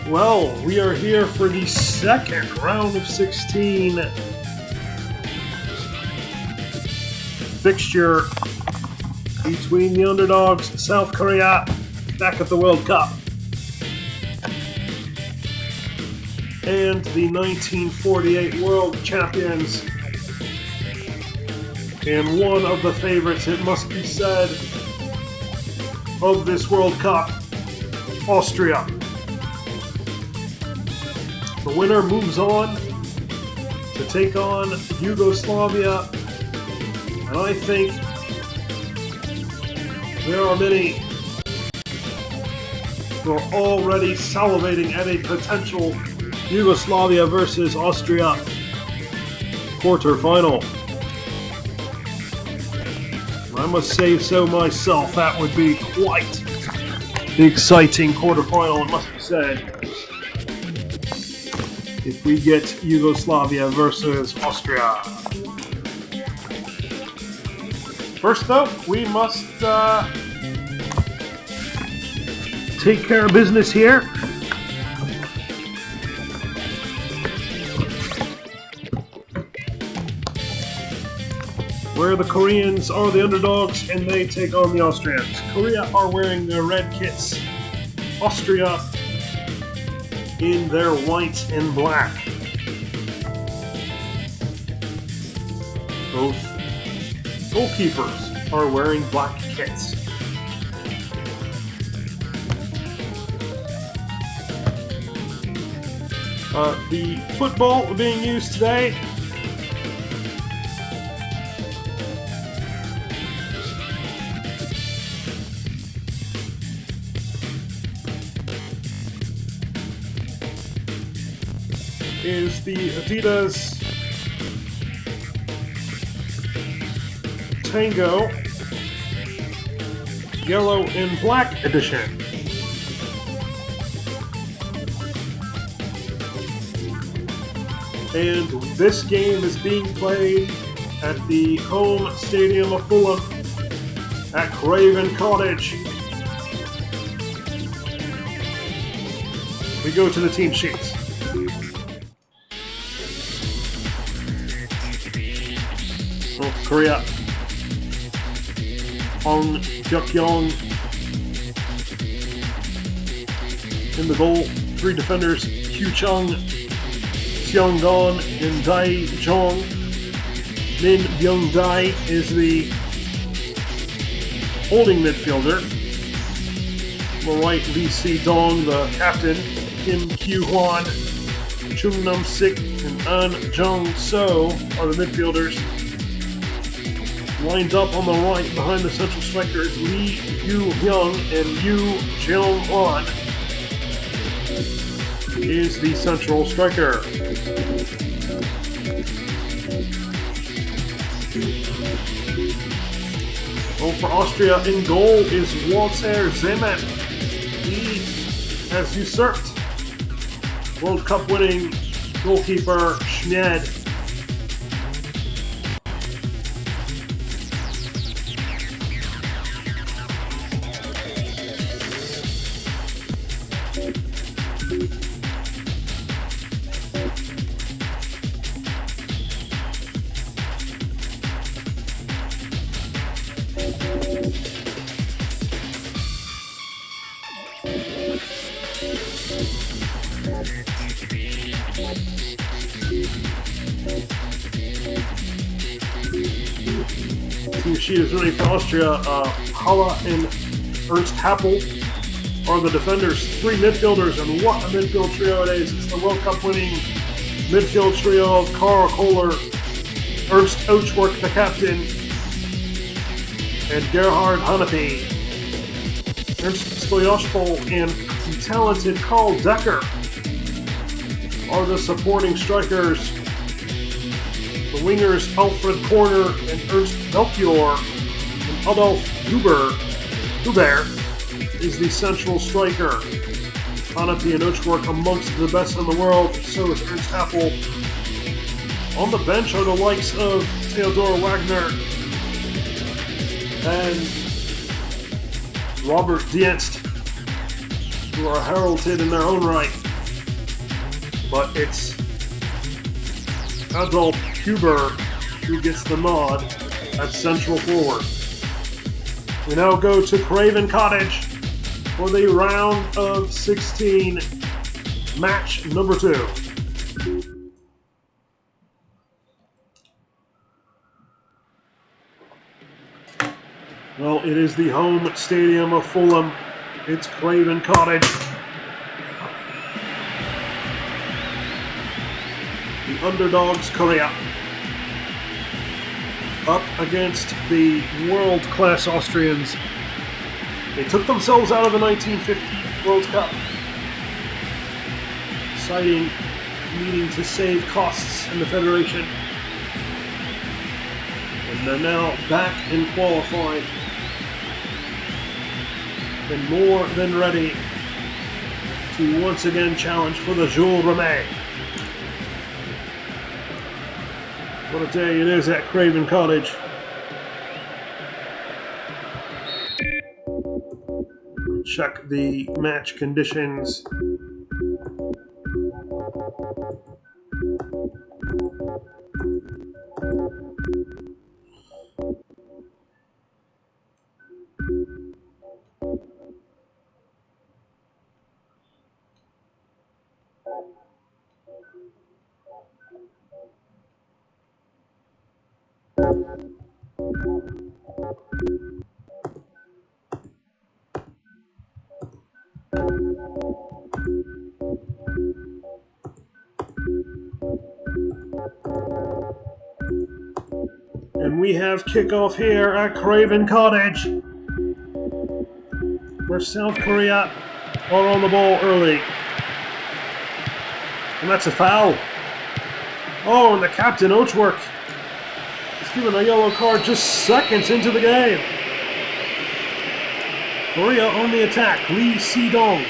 Well, we are here for the second round of 16 fixture between the Underdogs South Korea back at the World Cup and the 1948 World Champions, and one of the favorites, it must be said, of this World Cup, Austria. The winner moves on to take on Yugoslavia, and I think there are many who are already salivating at a potential Yugoslavia versus Austria quarterfinal. I must say so myself, that would be quite the exciting quarterfinal, it must be said, if we get Yugoslavia versus Austria. First though, we must take care of business here. Where the Koreans are the underdogs and they take on the Austrians. Korea are wearing their red kits. Austria in their white and black. Both goalkeepers are wearing black kits. The football being used today is the Adidas Tango Yellow and Black Edition. And this game is being played at the home stadium of Fulham at Craven Cottage. We go to the team sheets. North Korea, Hong Hyuk-yong in the goal. Three defenders: Hyu Chung, Seong-gon, and Dae Jong. Min Byung-dae is the holding midfielder. On the right, Lee Si-dong, the captain. Kim Kyu-hwan, Chung Nam-sik, and An Jung-so are the midfielders. Lined up on the right behind the central strikers Lee Yu-hyung and Yu Jeong-won is the central striker. Well, for Austria, in goal is Walter Zeman. He has usurped World Cup winning goalkeeper Schneid. Team sheet is ready for Austria. Haller and Ernst Happel are the defenders. Three midfielders, and what a midfield trio it is. It's the World Cup winning midfield trio of Karl Kohler, Ernst Ochwerk, the captain, and Gerhard Hanepi. Ernst Stoyashpol and the talented Karl Decker are the supporting strikers. The wingers Alfred Korner and Ernst Melchior, and Adolf Huber is the central striker. Hanepi and Ochwerk amongst the best in the world, so is Ernst Happel. On the bench are the likes of Theodor Wagner and Robert Dienst, who are heralded in their own right but it's Adolf Huber who gets the nod at central forward. We now go to Craven Cottage for the round of 16 match number 2. Well, it is the home stadium of Fulham. It's Craven Cottage. The Underdogs Korea up against the world-class Austrians. They took themselves out of the 1950 World Cup, citing needing to save costs in the federation. And they're now back and qualified and more than ready to once again challenge for the Jules Rimet. What a day it is at Craven Cottage. Check the match conditions. And we have kickoff here at Craven Cottage, where South Korea are on the ball early. And that's a foul. Oh, and the captain, Ochwork, is given a yellow card just seconds into the game. Korea on the attack. Lee Si-dong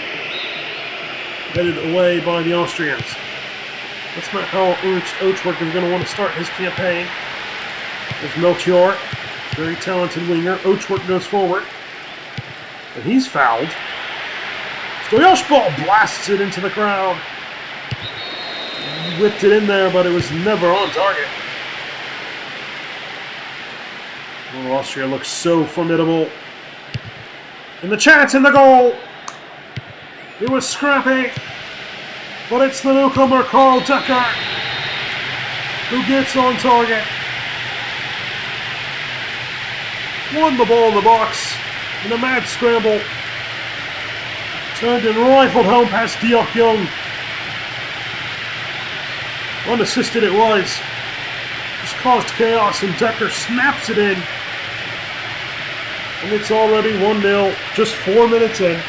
headed away by the Austrians. That's not how Ochwork is going to want to start his campaign. There's Melchior, very talented winger. Ochwork goes forward, and he's fouled. Stoyashbal blasts it into the crowd. Whipped it in there, but it was never on target. Oh, Austria looks so formidable. And the chance in the goal. It was scrappy, but it's the newcomer Karl Decker who gets on target. Won the ball in the box in a mad scramble. Turned and rifled home past Deok Young. Unassisted it was. Just caused chaos, and Decker snaps it in. And it's already 1-0, just 4 minutes in.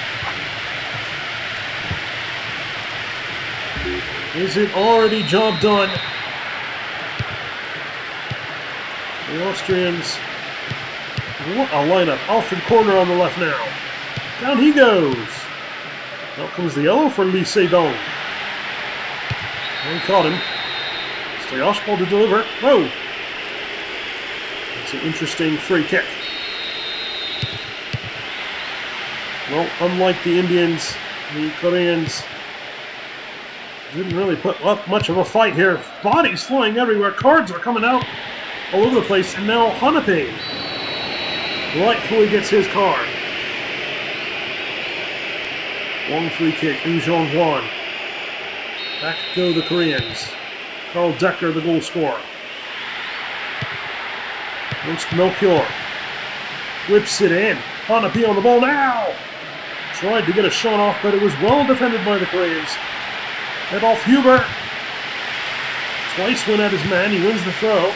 Is it already job done? The Austrians, what a lineup. Alfred Corner on the left now. Down he goes. Out comes the yellow for Lee Se-dong. And caught him. Stoyashbal to deliver. Whoa! It's an interesting free kick. Well, unlike the Indians, the Koreans didn't really put up much of a fight here. Bodies flying everywhere. Cards are coming out all over the place. And now Hanape rightfully gets his card. Long free kick. Yu Jong-hwan. Back go the Koreans. Karl Decker, the goal scorer. Against Melchior. Whips it in. Hanape on the ball now. Tried to get a shot off, but it was well defended by the Koreans. Adolf Huber twice went at his man. He wins the throw.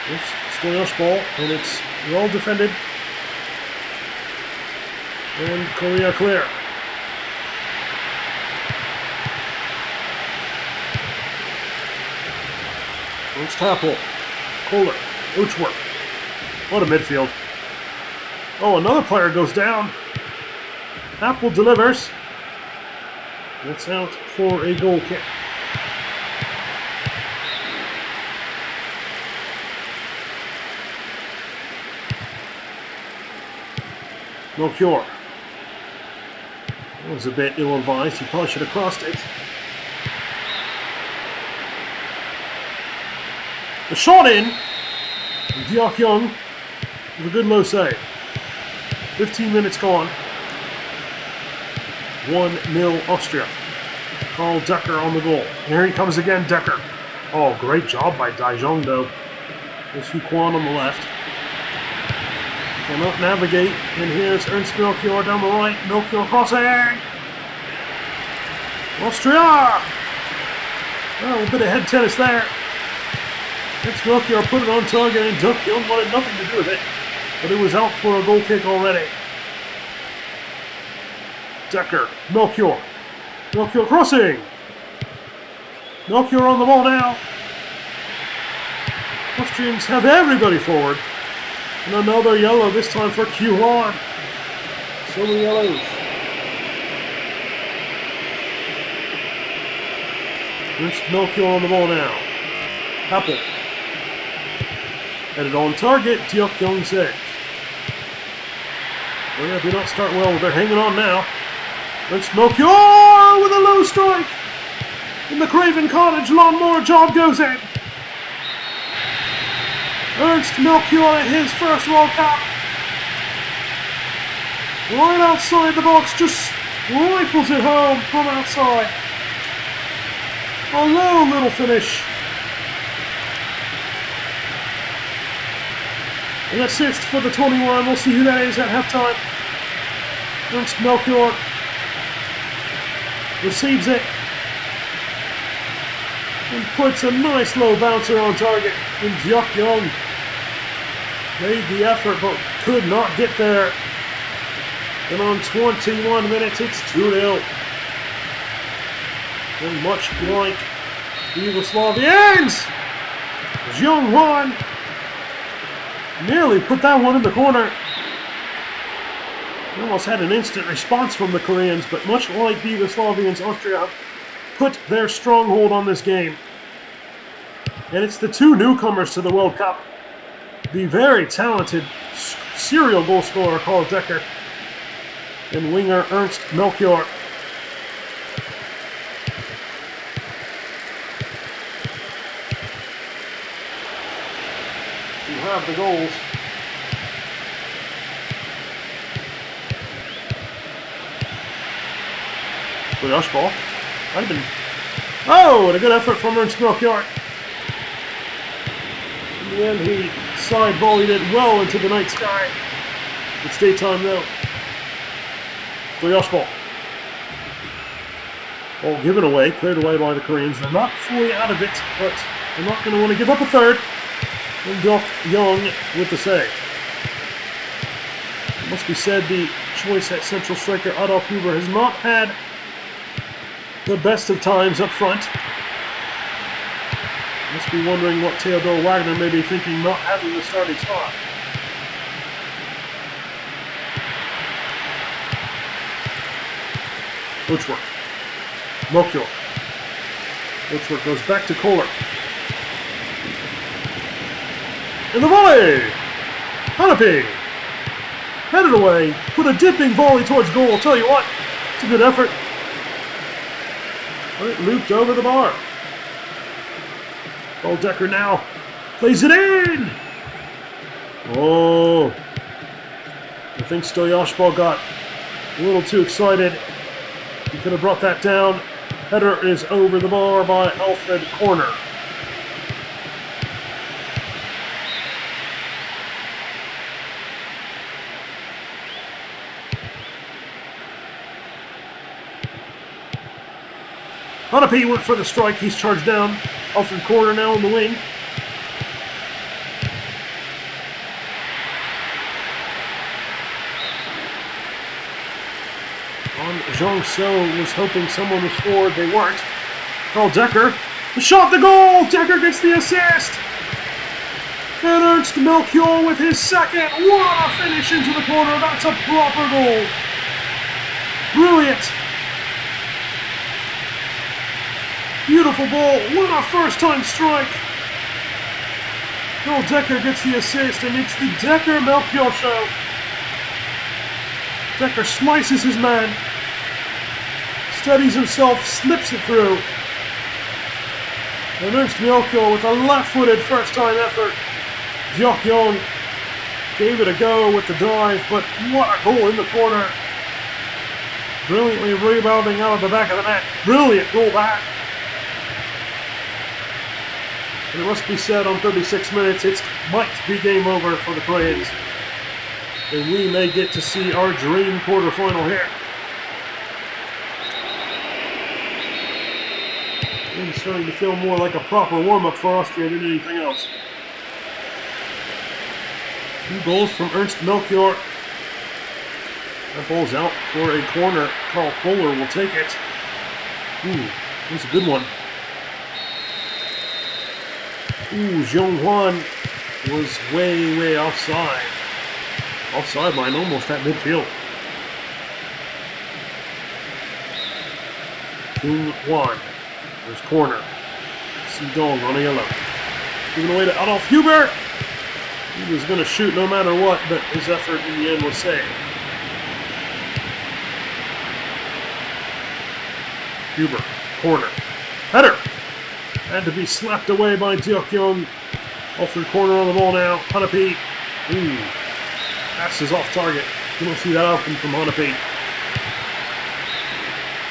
It's Stoyashbal, and it's well defended. And Korea clear. It's Tapel, Kohler, Ochwork. What a midfield. Oh, another player goes down. Apple delivers. That's out for a goal kick. Melchior. That was a bit ill-advised. He probably should have crossed it. The shot in. And Diok Young with a good low save. 15 minutes gone. 1-0 Austria. Carl Decker on the goal. Here he comes again, Decker. Oh, great job by Daijong, though. There's Huquan on the left. Cannot navigate. And here's Ernst Melchior down the right. Melchior crossing. Austria! Oh, a bit of head tennis there. Ernst Melchior put it on target, and Diok Young wanted nothing to do with it. But it was out for a goal kick already. Decker. Melchior. Melchior crossing. Melchior on the ball now. Austrians have everybody forward. And another yellow, this time for Q1. So many yellows. Ernst Melchior on the ball now. Apple. Headed on target, Diok Young save. Well, yeah, do not start well, they're hanging on now. Ernst Melchior with a low strike. In the Craven Cottage lawnmower job goes in. Ernst Melchior at his first World Cup. Right outside the box, just rifles it home from outside. A low little finish. An assist for the 21. We'll see who that is at halftime. Ernst Melchior receives it and puts a nice low bouncer on target. And Diok Young made the effort but could not get there. And on 21 minutes, it's 2-0. And much like the Yugoslavians, Jung Hwan nearly put that one in the corner. They almost had an instant response from the Koreans, but much like the Yugoslavians, Austria put their stronghold on this game. And it's the two newcomers to the World Cup. The very talented serial goal scorer Carl Decker and winger Ernst Melchior. You have the goals. Good rush ball. Might have been. Oh, and a good effort from Ernst Melchior. In the end, he side volleyed it well into the night sky. It's daytime though. Goyash ball. Ball given away, cleared away by the Koreans. They're not fully out of it, but they're not going to want to give up a third. And Diok Young with the save. It must be said the choice at central striker Adolf Huber has not had the best of times up front. Must be wondering what Theodor Wagner may be thinking not having the starting spot. Luchwork. Melchior. Luchwork goes back to Kohler. In the volley! Hanapi! Headed away. Put a dipping volley towards goal. I'll tell you what, it's a good effort. But it looped over the bar. Carl Decker now plays it in! Oh! I think Stoyashbal got a little too excited. He could have brought that down. Header is over the bar by Alfred Corner. Hanapi went for the strike. He's charged down. Alfred Corner now on the wing. Zhang So was hoping someone was forward. They weren't. Carl Decker. The shot, the goal! Decker gets the assist! And Ernst Melchior with his second. What a finish into the corner. That's a proper goal. Brilliant. Beautiful ball. What a first-time strike. Carl Decker gets the assist, and it's the Decker-Melchior show. Decker slices his man. steadies himself, slips it through. And Ernst Melchior with a left-footed first-time effort. Jeok-yong gave it a go with the dive, but what a goal in the corner. Brilliantly rebounding out of the back of the net. Brilliant goal back. And it must be said, on 36 minutes, it might be game over for the Koreans. And we may get to see our dream quarterfinal here. It's starting to feel more like a proper warm-up for Austria than anything else. 2 goals from Ernst Melchior. That ball's out for a corner. Carl Kohler will take it. Ooh, that's a good one. Ooh, Jeong-hwan was way offside. Offside line, almost at midfield. Jeong-hwan. There's corner. Si-dong on a yellow. Giving away to Adolf Huber. He was going to shoot no matter what, but his effort in the end was saved. Huber, corner. Header! Had to be slapped away by Jeok-yong. Off-third corner on the ball now. Hanapi. Ooh. Passes off target. You don't see that often from Hanapi.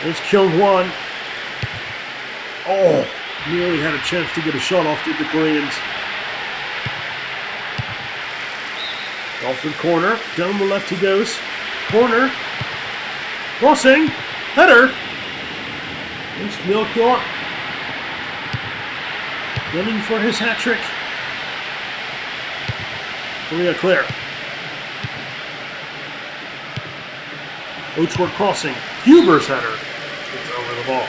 There's Kyung-hwan. Oh, nearly had a chance to get a shot off to the Koreans. Off-third corner. Down the left he goes. Corner. Crossing. Header. It's Melchior. Running for his hat-trick. Korea clear. Oatsworth crossing. Huber's header. Gets over the ball.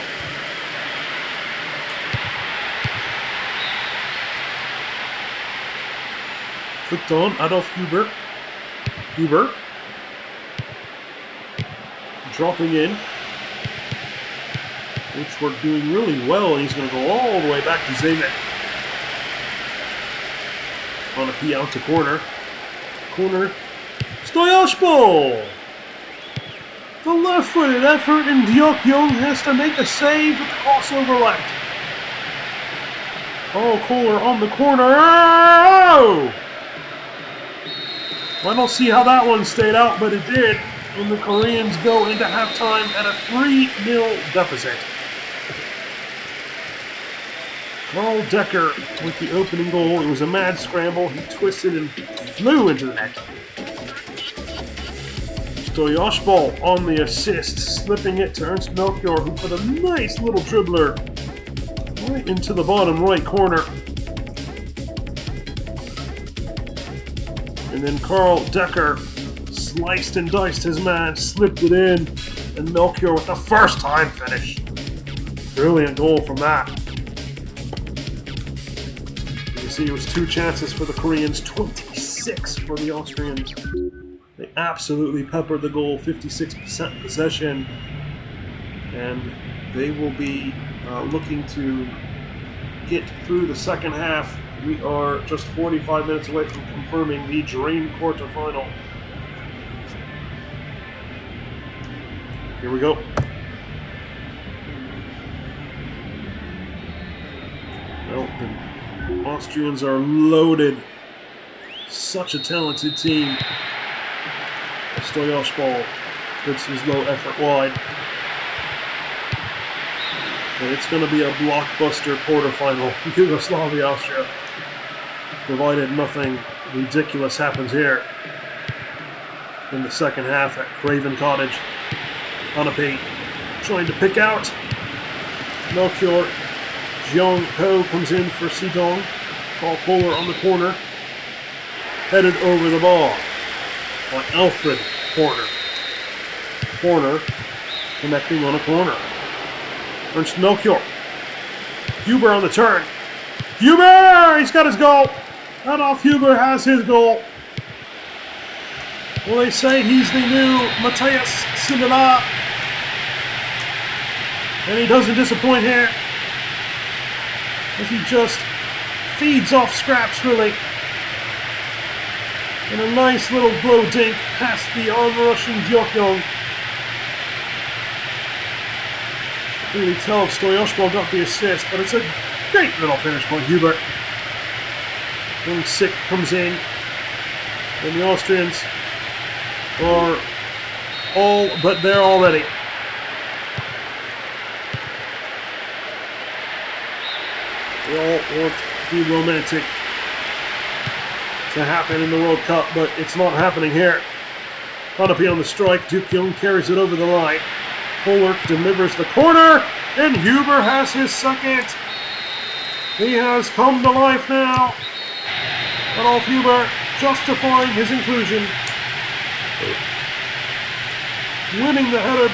Flicked on. Adolf Huber. Huber. Dropping in. Oatsworth doing really well, and he's going to go all the way back to Zemek. On a P out to corner. Corner. Stoyashpo! The left-footed effort, and Jeok-yong has to make a save with the crossover left. Oh, Kohler on the corner. Oh! I don't see how that one stayed out, but it did. And the Koreans go into halftime at a 3-0 deficit. Carl Decker with the opening goal. It was a mad scramble. He twisted and flew into the net. Stoyashpo on the assist, slipping it to Ernst Melchior, who put a nice little dribbler right into the bottom right corner. And then Carl Decker sliced and diced his man, slipped it in, and Melchior with the first time finish. Brilliant goal from that. You see it was 2 chances for the Koreans, 26 for the Austrians. They absolutely peppered the goal, 56% possession, and they will be looking to get through the second half. We are just 45 minutes away from confirming the dream quarterfinal. Here we go. Well, the Austrians are loaded. Such a talented team. Stoyashpo puts his low effort wide. And it's going to be a blockbuster quarterfinal. Yugoslavia, Austria. Provided nothing ridiculous happens here in the second half at Craven Cottage. Hanapi trying to pick out. Melchior. Jeong Ho comes in for Si-dong. Carl Kohler on the corner. Headed over the ball by Alfred Corner. Corner connecting on a corner. Ernst Melchior. Huber on the turn. Huber! He's got his goal. Adolf Huber has his goal. Well, they say he's the new Matthias Sindelar. And he doesn't disappoint here. As he just feeds off scraps, really. And a nice little blow dink past the on-rushing Jeok-yong. really tell if Stoyashko got the assist, but it's a great little finish by Hubert. Young Sick comes in, and the Austrians are all but there already. We all want to be romantic to happen in the World Cup, but it's not happening here. Hanapi on the strike. Duke Young carries it over the line. Pollock delivers the corner, and Huber has his second. He has come to life now. Adolf Huber justifying his inclusion. Winning the header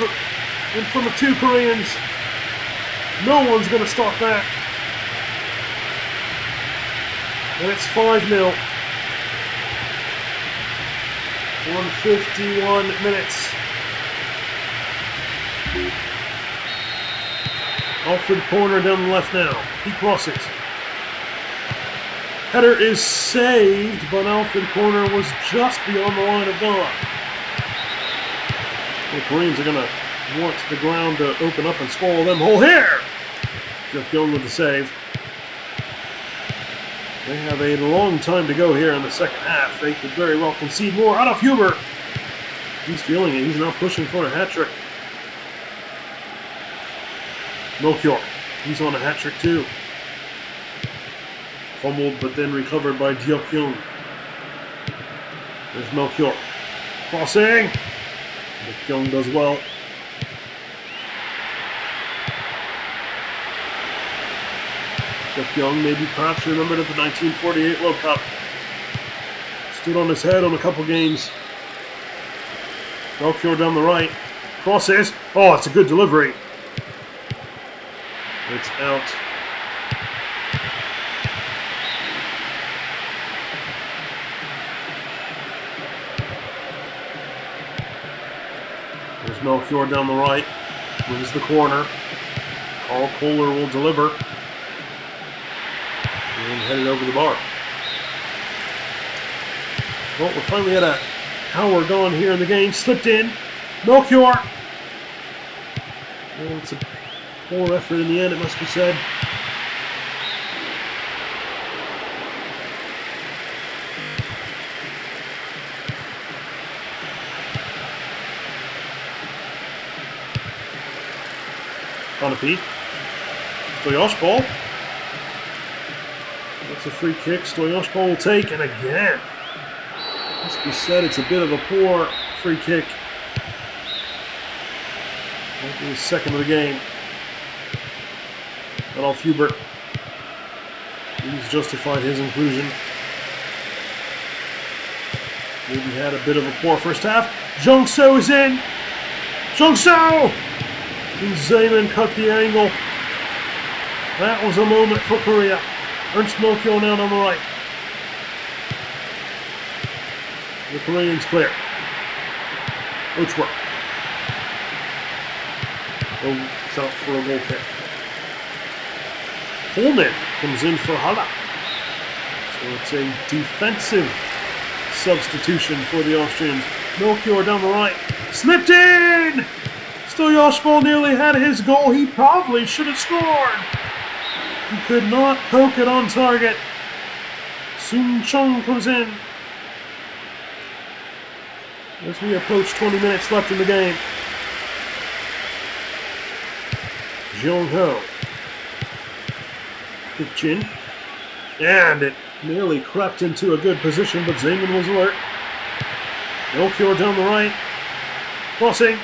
in front of two Koreans. No one's going to stop that. And it's 5-0. 151 minutes. Alfred corner down the left now. He crosses. Header is saved, but Alfred corner was just beyond the line of goal. The Koreans are going to want the ground to open up and swallow them whole here. Jeff Young with the save. They have a long time to go here in the second half. They could very well concede more. Out of Huber. He's feeling it. He's now pushing for a hat-trick. Melchior. He's on a hat-trick too. Fumbled, but then recovered by Jeok Young. There's Melchior. Crossing. Jeok Young does well. Jeff Young, maybe perhaps remembered at the 1948 World Cup. Stood on his head on a couple games. Melchior down the right. Crosses. Oh, it's a good delivery. It's out. There's Melchior down the right. Wins the corner. Carl Kohler will deliver. And headed over the bar. Well, we're finally at a hour gone here in the game. Slipped in. Melchior. Well, it's a poor effort in the end, it must be said. Hanapi. Stoyashko. That's a free kick. Stoyashko will take, and again. Must be said, it's a bit of a poor free kick. Might be his second of the game. Adolf Hubert. He's justified his inclusion. Maybe had a bit of a poor first half. Jung-So is in. Jung-So! And Zeman cut the angle. That was a moment for Korea. Ernst Melchior now on the right. The Koreans clear. Ochwa. It's out for a goal kick. Holman comes in for Hala. So it's a defensive substitution for the Austrians. Melchior down the right. Slipped in! Stoyashko nearly had his goal. He probably should have scored. He could not poke it on target. Soon Chung comes in. As we approach 20 minutes left in the game. Jong Ho. Kick chin. And it nearly crept into a good position, but Zeman was alert. Melchior down the right. Crossing.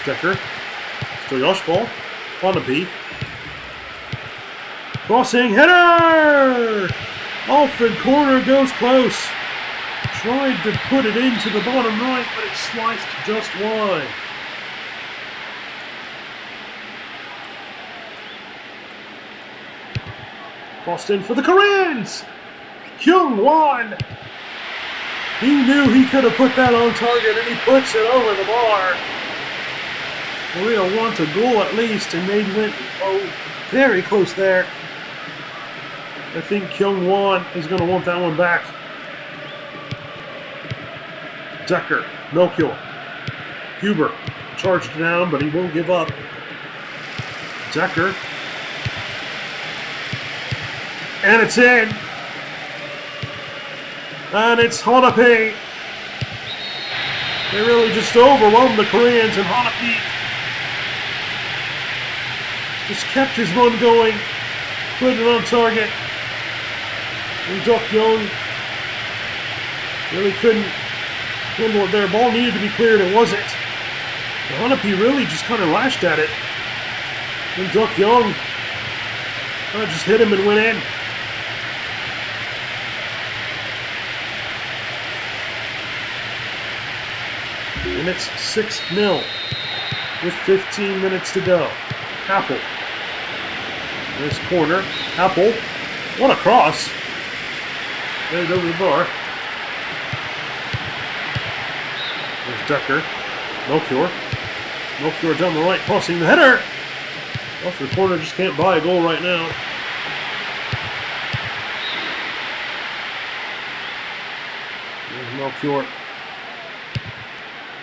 Decker. Stoyashko. Hanapi. Crossing. Header! Alfred corner goes close. Tried to put it into the bottom right, but it sliced just wide. Crossed in for the Koreans! Kyung-won! He knew he could have put that on target, and he puts it over the bar. Korea wants a goal at least, and they went very close there. I think Kyung-won is going to want that one back. Decker, Melchior, Huber charged down, but he won't give up. Decker. And it's in. And it's Hanapi. They really just overwhelmed the Koreans, and Hanapi just kept his run going, put it on target. And Duck Young really couldn't handle it there. Ball needed to be cleared, it wasn't. And Hanapi really just kind of lashed at it. And Duck Young just hit him and went in. And it's 6-0 with 15 minutes to go. Apple. This corner. Apple. What a cross. There's over the bar. There's Decker. Melchior. Melchior down the right, crossing the header. Off the corner, just can't buy a goal right now. There's Melchior.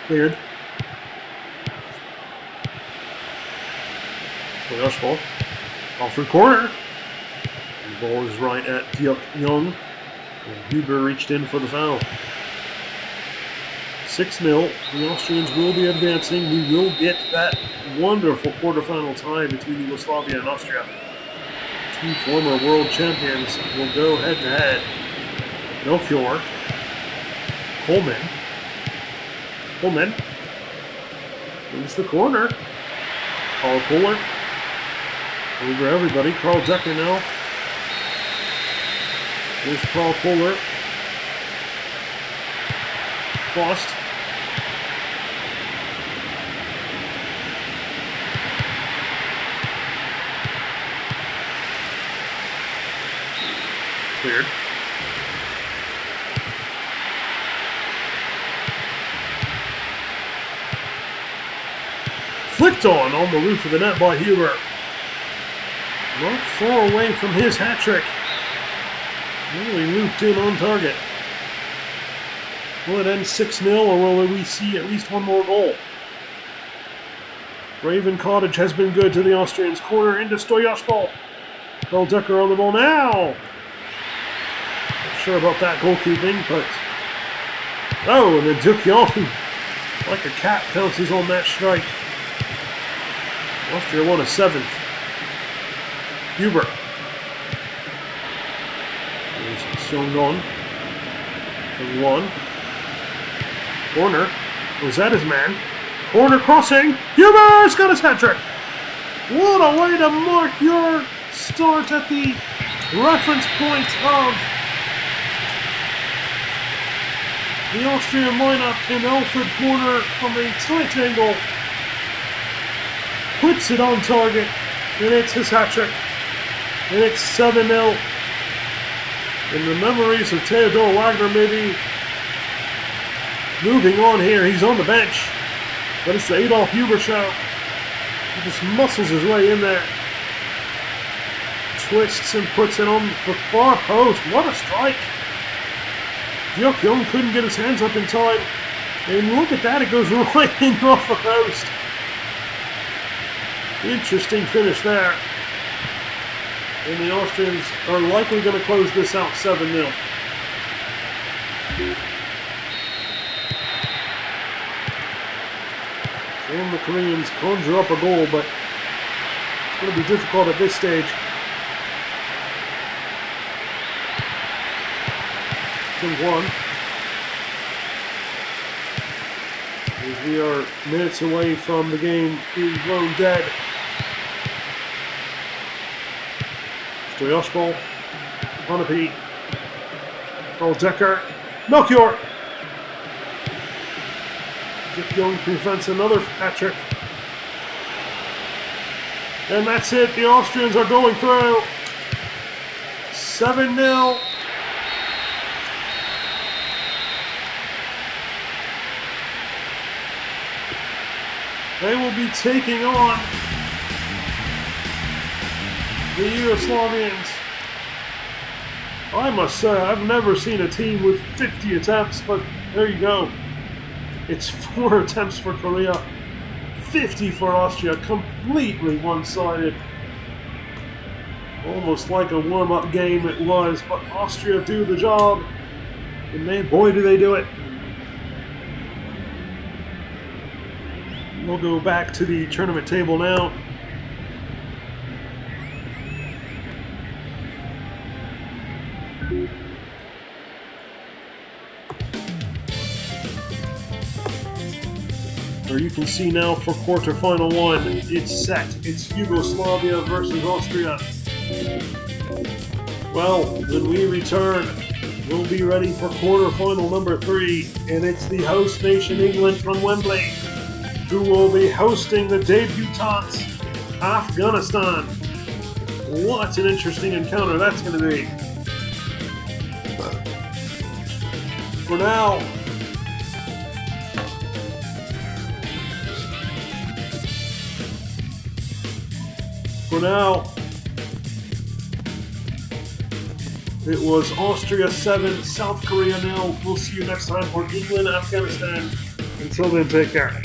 Cleared. Playoff ball. Off the corner. The ball is right at Duck Young. And Huber reached in for the foul. 6-0. The Austrians will be advancing. We will get that wonderful quarterfinal tie between Yugoslavia and Austria. Two former world champions will go head-to-head. Melchior. Coleman. Coleman. Into the corner. Carl Fuller. Over everybody. Carl Decker now. There's Carl Fuller. Crossed. Cleared. Flicked on the roof of the net by Huber. Not far away from his hat trick. Really looped in on target. Will it end 6-0, or will we see at least one more goal? Raven Cottage has been good to the Austrians. Corner into Stoyashbal. Carl Decker on the ball now. Not sure about that goalkeeping, but... Oh, and then Duck Young, like a cat, pounces on that strike. Austria won a 7th. Huber. There's Songon. And one. Corner. Was that his man? Corner crossing. Huber's got his hat trick. What a way to mark your start at the reference point of the Austrian lineup. In Alfred Corner from a tight angle. Puts it on target. And it's his hat trick. And it's 7-0. In the memories of Theodor Wagner, maybe moving on here. He's on the bench. But it's the Adolf Huber show. He just muscles his way in there. Twists and puts it on the far post. What a strike. Duck Young couldn't get his hands up in time. And look at that. It goes right in off the post. Interesting finish there. And the Austrians are likely going to close this out 7-0. And the Koreans conjure up a goal, but it's going to be difficult at this stage. One. As we are minutes away from the game being blown dead. Stoyashbal, Hanapi, Carl Decker, Melchior. Duck Young prevents another hat trick. And that's it. The Austrians are going through. 7-0. They will be taking on the Yugoslavians. I must say, I've never seen a team with 50 attempts, but there you go. It's 4 attempts for Korea, 50 for Austria, completely one-sided. Almost like a warm-up game it was, but Austria do the job, and boy do they do it. We'll go back to the tournament table now. Where you can see now for quarterfinal 1, it's set. It's Yugoslavia versus Austria. Well, when we return, we'll be ready for quarterfinal number 3, and it's the host nation England from Wembley, who will be hosting the debutants, Afghanistan. What an interesting encounter that's going to be. For now, it was Austria 7, South Korea 0. We'll see you next time for England, Afghanistan. Until then, take care.